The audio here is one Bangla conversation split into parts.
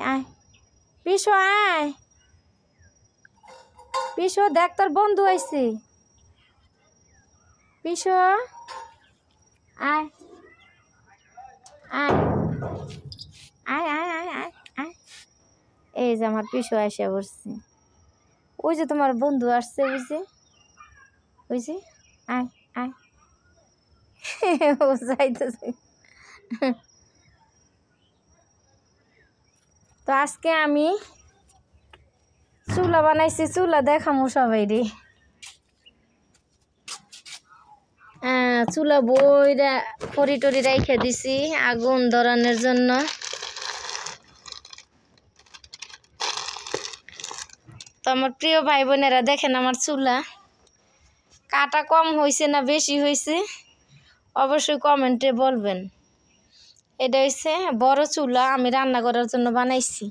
আয় পিসো আয় পিসো দেখ তোর বন্ধু আইছে পিসো আয় আয় আয় আয় আয় আয় আয় এই যে আমার পিসো আসে পড়ছে ওই যে তোমার বন্ধু আসছে ওই যে আয় আয় ও যাইতেছে তো আজকে আমি চুলা বানাইছি চুলা দেখামু সবাই রে চুলা বইরা খড়ি টড়ি রাইখে দিছি আগুন ধরানোর জন্য তো আমার প্রিয় ভাই বোনেরা দেখেন আমার চুলা কাটা কম হয়েছে না বেশি হয়েছে অবশ্যই কমেন্টে বলবেন এটা হচ্ছে বড় চুলা আমি রান্না করার জন্য বানাইছি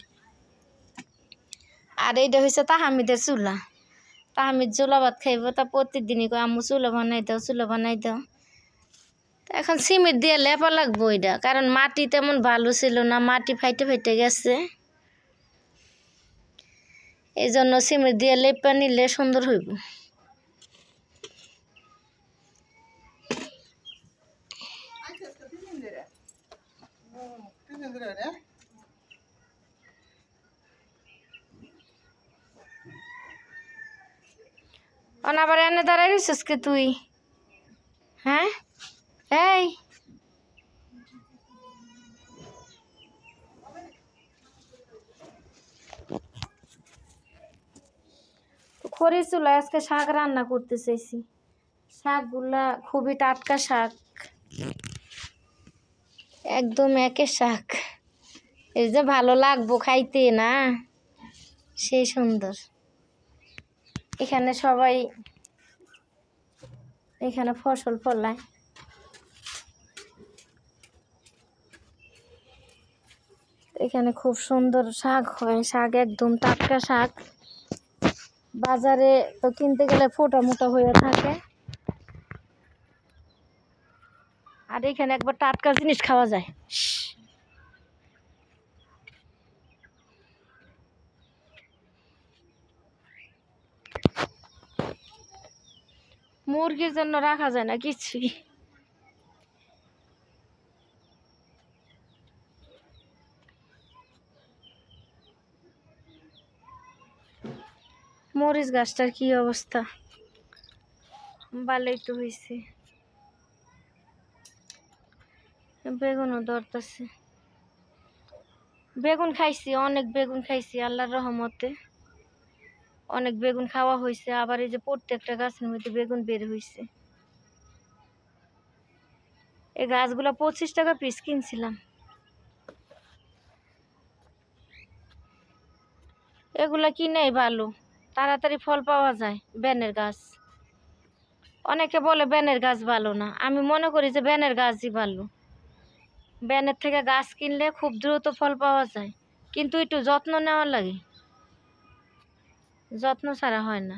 আর এইটা হচ্ছে তাহামিদের চুলা তাহামিদ চুলা ভাত খাইব তা প্রতিদিনই কয় আম্মু চুলা বানাই দাও এখন সিমেন্ট দিয়ে লেপা লাগবো এটা কারণ মাটি তেমন ভালো ছিল না মাটি ফাইটে গেছে এই জন্য সিমেন্ট দিয়ে লেপা নিলে সুন্দর হইব আবার এনে দাঁড়াই রইছিস কে তুই হ্যাঁ এই খড়ির চুলায় আজকে শাক রান্না করতে চাইছি শাকগুলা খুবই টাটকা শাক একদম একের শাক এই যে ভালো লাগবো খাইতে না সেই সুন্দর এখানে সবাই এখানে ফসল ফলায় এখানে খুব সুন্দর শাক হয় শাক একদম টাটকা শাক বাজারে তো কিনতে গেলে ফোটা মোটা হয়ে থাকে আর এখানে একবার টাটকা জিনিস খাওয়া যায় মুরগির জন্য রাখা যায় না কিছুই মরিচ গাছটার কি অবস্থা ভালোই তো হয়েছে বেগুনও ধরতেছে বেগুন খাইছি অনেক বেগুন খাইছি আল্লাহর রহমতে অনেক বেগুন খাওয়া হয়েছে আবার এই যে প্রত্যেকটা গাছের মধ্যে বেগুন বের হয়েছে এই গাছগুলো 25 টাকা পিস কিনছিলাম এগুলা কিনেই ভালো তাড়াতাড়ি ফল পাওয়া যায় বেনের গাছ অনেকে বলে বেনের গাছ ভালো না আমি মনে করি যে বেনের গাছই ভালো বেনের থেকে গাছ কিনলে খুব দ্রুত ফল পাওয়া যায় কিন্তু একটু যত্ন নেওয়া লাগে যত্ন ছাড়া হয় না